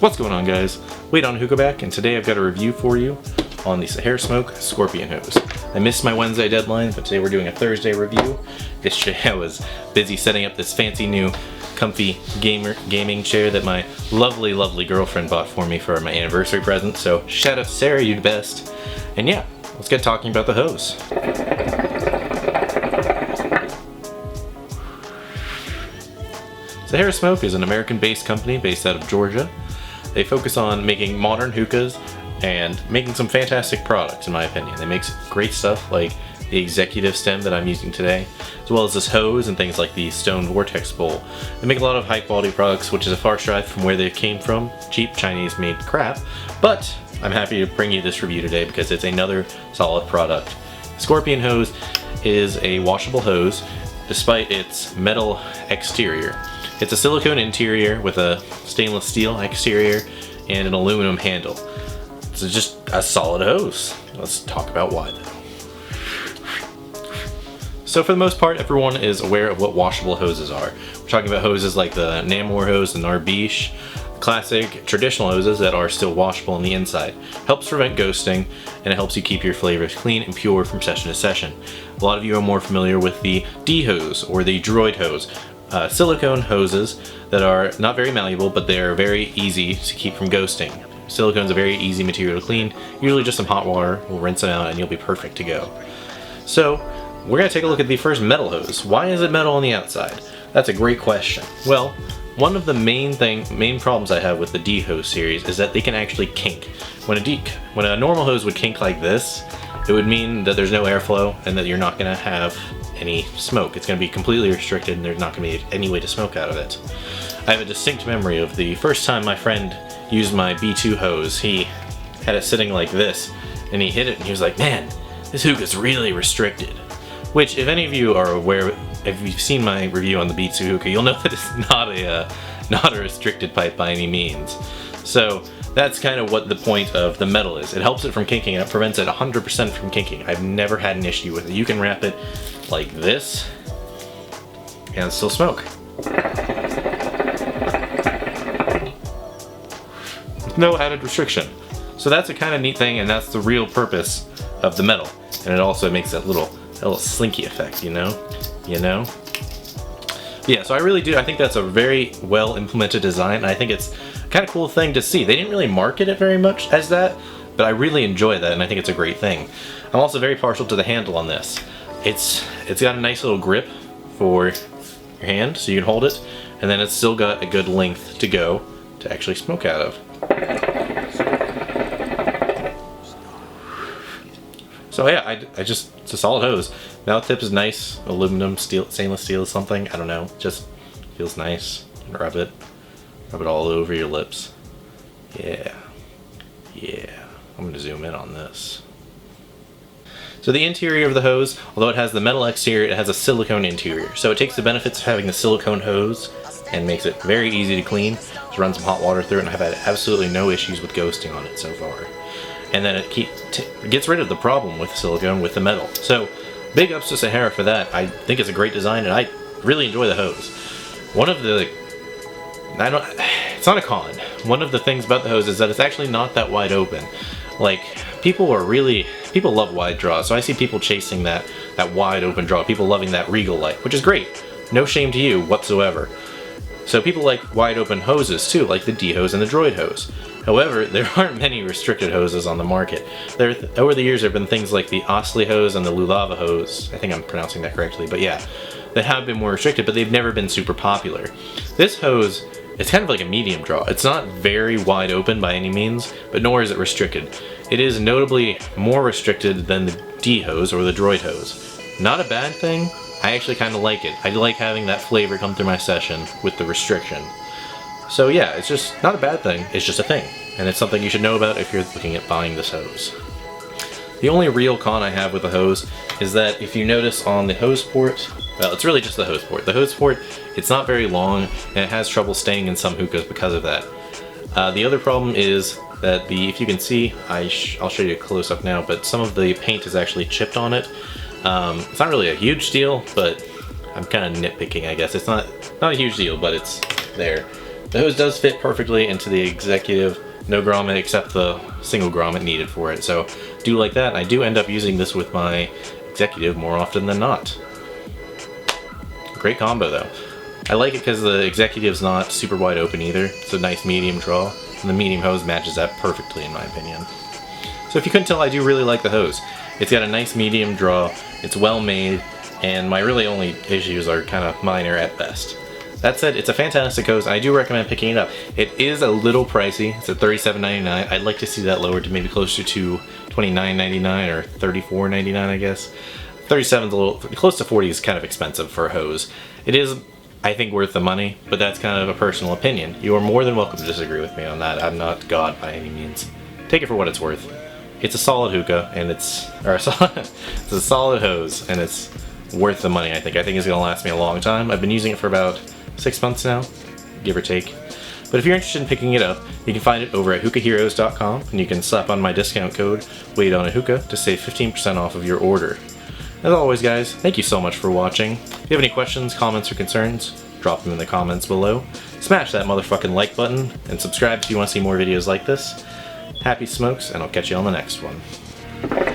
What's going on, guys? WadeOnAHookah back, and today I've got a review for you on the Sahara Smoke Scorpion Hose. I missed my Wednesday deadline, but today we're doing a Thursday review. I was busy setting up this fancy new comfy gaming chair that my lovely girlfriend bought for me for my anniversary present, so shout out to Sarah, you the best. And yeah, let's get talking about the hose. Sahara Smoke is an American-based company based out of Georgia. They focus on making modern hookahs and making some fantastic products, in my opinion. They make great stuff like the executive stem that I'm using today, as well as this hose and things like the stone vortex bowl. They make a lot of high quality products, which is a far strive from where they came from, cheap Chinese made crap, but I'm happy to bring you this review today because it's another solid product. Scorpion Hose is a washable hose despite its metal exterior. It's a silicone interior with a stainless steel exterior and an aluminum handle. It's just a solid hose. Let's talk about why though. So for the most part, everyone is aware of what washable hoses are. We're talking about hoses like the Namor hose, the Narbiche, classic traditional hoses that are still washable on the inside. Helps prevent ghosting, and it helps you keep your flavors clean and pure from session to session. A lot of you are more familiar with the D hose or the Droid hose. Silicone hoses that are not very malleable, but they're very easy to keep from ghosting. Silicone's a very easy material to clean. Usually just some hot water will rinse them out and you'll be perfect to go. So we're going to take a look at the first metal hose. Why is it metal on the outside? That's a great question. Well, one of the main problems I have with the D hose series is that they can actually kink. When a normal hose would kink like this, it would mean that there's no airflow and that you're not going to have any smoke. It's going to be completely restricted and there's not going to be any way to smoke out of it. I have a distinct memory of the first time my friend used my B2 hose. He had it sitting like this and he hit it and he was like, man, this hookah's really restricted. Which, if any of you are aware, if you've seen my review on the B2 hookah, you'll know that it's not a restricted pipe by any means. So that's kind of what the point of the metal is. It helps it from kinking and it prevents it 100% from kinking. I've never had an issue with it. You can wrap it like this and still smoke. With no added restriction. So that's a kind of neat thing, and that's the real purpose of the metal. And it also makes that little slinky effect, you know? Yeah, so I really do. I think that's a very well implemented design, and I think it's a kind of cool thing to see. They didn't really market it very much as that, but I really enjoy that, and I think it's a great thing. I'm also very partial to the handle on this. It's got a nice little grip for your hand, so you can hold it, and then it's still got a good length to go to actually smoke out of. So yeah, it's a solid hose. Mouth tip is nice, aluminum, stainless steel, something, I don't know, just feels nice. Rub it all over your lips. Yeah, I'm gonna zoom in on this. So the interior of the hose, although it has the metal exterior, it has a silicone interior. So it takes the benefits of having the silicone hose and makes it very easy to clean. Just run some hot water through it, and I've had absolutely no issues with ghosting on it so far. And then it gets rid of the problem with silicone with the metal. So big ups to Sahara for that. I think it's a great design and I really enjoy the hose. It's not a con. One of the things about the hose is that it's actually not that wide open. Like, people love wide draws, so I see people chasing that wide open draw, people loving that regal light, which is great. No shame to you whatsoever. So people like wide open hoses too, like the D hose and the Droid hose. However, there aren't many restricted hoses on the market. Over the years there have been things like the Osley hose and the Lulava hose, I think I'm pronouncing that correctly, but yeah, that have been more restricted, but they've never been super popular. This hose, it's kind of like a medium draw. It's not very wide open by any means, but nor is it restricted. It is notably more restricted than the D hose or the Droid hose. Not a bad thing. I actually kind of like it. I like having that flavor come through my session with the restriction. So yeah, it's just not a bad thing, it's just a thing. And it's something you should know about if you're looking at buying this hose. The only real con I have with the hose is that if you notice on the hose port, well, it's really just the hose port. The hose port, it's not very long and it has trouble staying in some hookahs because of that. The other problem is that if you can see, I'll show you a close up now, but some of the paint is actually chipped on it. It's not really a huge deal, but I'm kind of nitpicking, I guess. It's not a huge deal, but it's there. The hose does fit perfectly into the executive, no grommet except the single grommet needed for it. So do like that. I do end up using this with my executive more often than not. Great combo though. I like it because the executive's not super wide open either. It's a nice medium draw, and the medium hose matches that perfectly in my opinion. So if you couldn't tell, I do really like the hose. It's got a nice medium draw, it's well made, and my really only issues are kind of minor at best. That said, it's a fantastic hose, and I do recommend picking it up. It is a little pricey. It's at $37.99. I'd like to see that lowered to maybe closer to $29.99 or $34.99, I guess. 37 is a little close to 40 is kind of expensive for a hose. It is, I think, worth the money, but that's kind of a personal opinion. You are more than welcome to disagree with me on that. I'm not God by any means. Take it for what it's worth. It's a solid hookah, and it's a solid hose, and it's worth the money. I think it's gonna last me a long time. I've been using it for about 6 months now, give or take. But if you're interested in picking it up, you can find it over at hookahheroes.com, and you can slap on my discount code WadeOnAHookah to save 15% off of your order. As always, guys, thank you so much for watching. If you have any questions, comments, or concerns, drop them in the comments below. Smash that motherfucking like button, and subscribe if you want to see more videos like this. Happy smokes, and I'll catch you on the next one.